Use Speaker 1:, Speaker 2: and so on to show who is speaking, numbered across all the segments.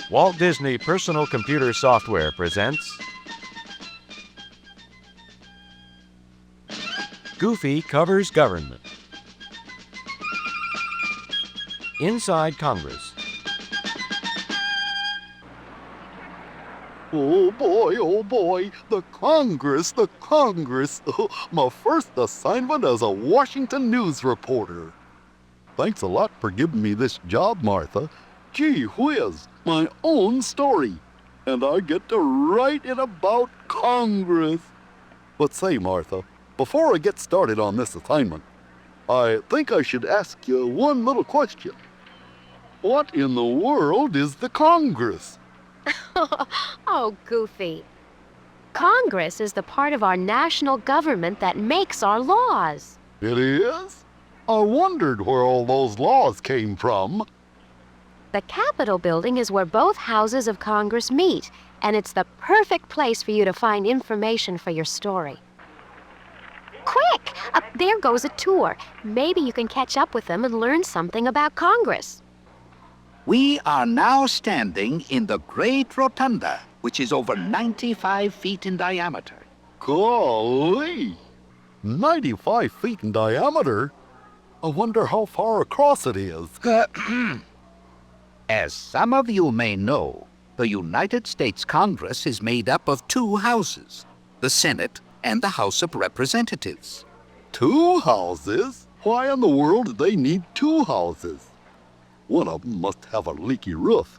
Speaker 1: Walt Disney Personal Computer Software presents Goofy Covers Government. Inside Congress.
Speaker 2: Oh boy, the Congress. My first assignment as a Washington news reporter. Thanks a lot for giving me this job, Martha. Gee whiz, my own story. And I get to write it about Congress. But say, Martha, before I get started on this assignment, I think I should ask you one little question. What in the world is the Congress?
Speaker 3: Oh, Goofy. Congress is the part of our national government that makes our laws.
Speaker 2: It is? I wondered where all those laws came from.
Speaker 3: The Capitol building is where both houses of Congress meet, and it's the perfect place for you to find information for your story. Quick! There goes a tour. Maybe you can catch up with them and learn something about Congress.
Speaker 4: We are now standing in the Great Rotunda, which is over 95 feet in diameter.
Speaker 2: Golly! 95 feet in diameter? I wonder how far across it is.
Speaker 4: As some of you may know, the United States Congress is made up of two houses, the Senate and the House of Representatives.
Speaker 2: Two houses? Why in the world do they need two houses? One of them must have a leaky roof.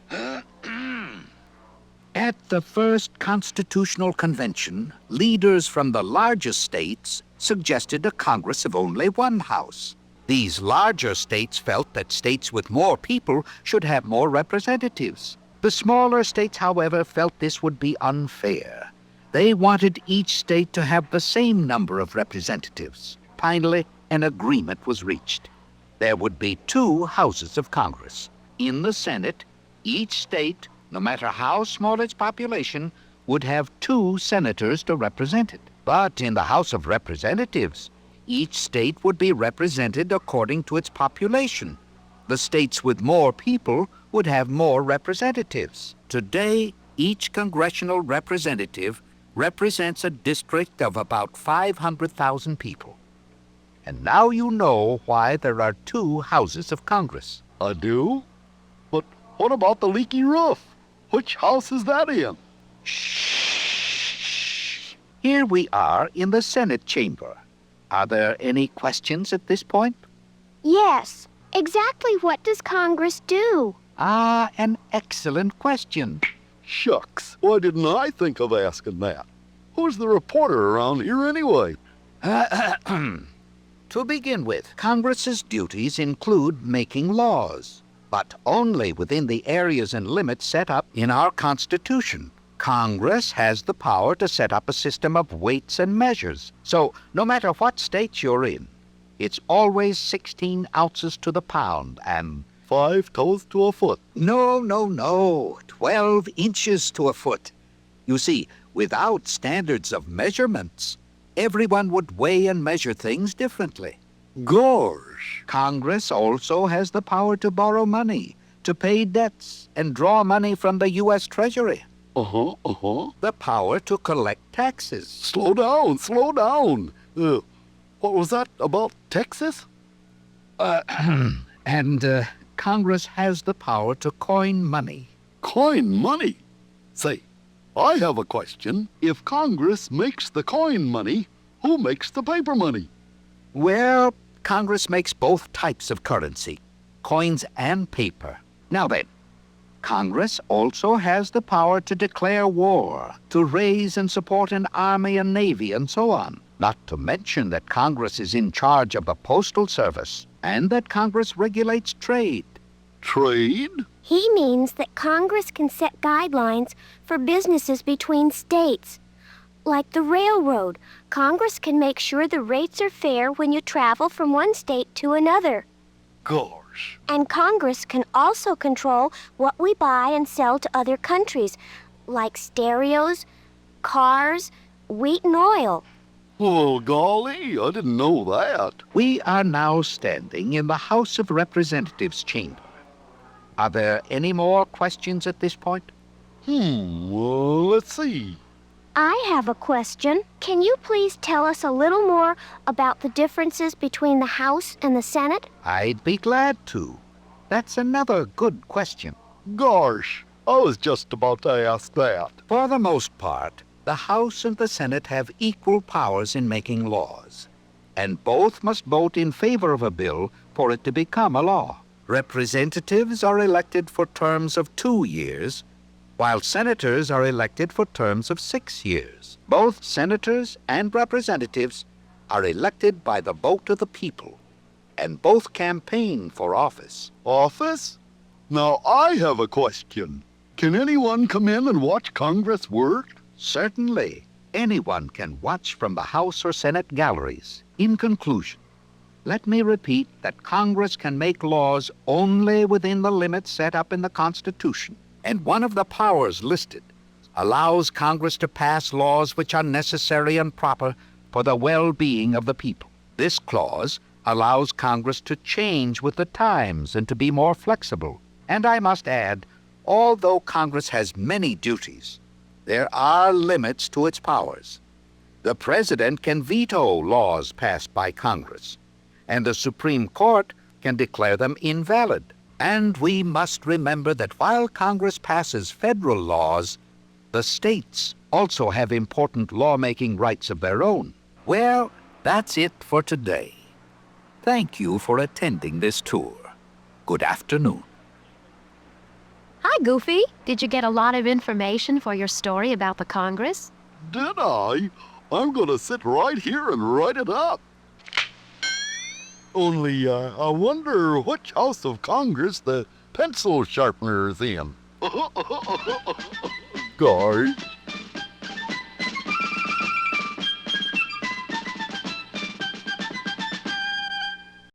Speaker 4: At the first Constitutional Convention, leaders from the largest states suggested a Congress of only one house. These larger states felt that states with more people should have more representatives. The smaller states, however, felt this would be unfair. They wanted each state to have the same number of representatives. Finally, an agreement was reached. There would be two houses of Congress. In the Senate, each state, no matter how small its population, would have two senators to represent it. But in the House of Representatives, each state would be represented according to its population. The states with more people would have more representatives. Today, each congressional representative represents a district of about 500,000 people. And now you know why there are two houses of Congress.
Speaker 2: I do? But what about the leaky roof? Which house is that in?
Speaker 4: Shh. Here we are in the Senate chamber. Are there any questions at this point?
Speaker 5: Yes. Exactly what does Congress do?
Speaker 4: An excellent question.
Speaker 2: Shucks, why didn't I think of asking that? Who's the reporter around here anyway?
Speaker 4: To begin with, Congress's duties include making laws, but only within the areas and limits set up in our Constitution. Congress has the power to set up a system of weights and measures. So, no matter what state you're in, it's always 16 ounces to the pound and
Speaker 2: 5 toes to a foot.
Speaker 4: No, 12 inches to a foot. You see, without standards of measurements, everyone would weigh and measure things differently.
Speaker 2: Gosh!
Speaker 4: Congress also has the power to borrow money, to pay debts, and draw money from the U.S. Treasury. The power to collect taxes.
Speaker 2: Slow down. What was that about Texas?
Speaker 4: And Congress has the power to coin money.
Speaker 2: Coin money? Say, I have a question. If Congress makes the coin money, who makes the paper money?
Speaker 4: Well, Congress makes both types of currency, coins and paper. Now then, Congress also has the power to declare war, to raise and support an army and navy, and so on. Not to mention that Congress is in charge of the Postal Service, and that Congress regulates trade.
Speaker 2: Trade?
Speaker 5: He means that Congress can set guidelines for businesses between states. Like the railroad, Congress can make sure the rates are fair when you travel from one state to another.
Speaker 2: Gosh.
Speaker 5: And Congress can also control what we buy and sell to other countries, like stereos, cars, wheat and oil.
Speaker 2: Oh, golly, I didn't know that.
Speaker 4: We are now standing in the House of Representatives chamber. Are there any more questions at this point?
Speaker 2: Well, let's see.
Speaker 5: I have a question. Can you please tell us a little more about the differences between the House and the Senate?
Speaker 4: I'd be glad to. That's another good question.
Speaker 2: Gosh, I was just about to ask that.
Speaker 4: For the most part, the House and the Senate have equal powers in making laws, and both must vote in favor of a bill for it to become a law. Representatives are elected for terms of 2 years, while senators are elected for terms of 6 years. Both senators and representatives are elected by the vote of the people, and both campaign for office.
Speaker 2: Office? Now I have a question. Can anyone come in and watch Congress work?
Speaker 4: Certainly, anyone can watch from the House or Senate galleries. In conclusion, let me repeat that Congress can make laws only within the limits set up in the Constitution. And one of the powers listed allows Congress to pass laws which are necessary and proper for the well-being of the people. This clause allows Congress to change with the times and to be more flexible. And I must add, although Congress has many duties, there are limits to its powers. The President can veto laws passed by Congress, and the Supreme Court can declare them invalid. And we must remember that while Congress passes federal laws, the states also have important lawmaking rights of their own. Well, that's it for today. Thank you for attending this tour. Good afternoon.
Speaker 3: Hi, Goofy. Did you get a lot of information for your story about the Congress?
Speaker 2: Did I? I'm gonna sit right here and write it up. Only, I wonder which house of Congress the pencil sharpener is in. Guy.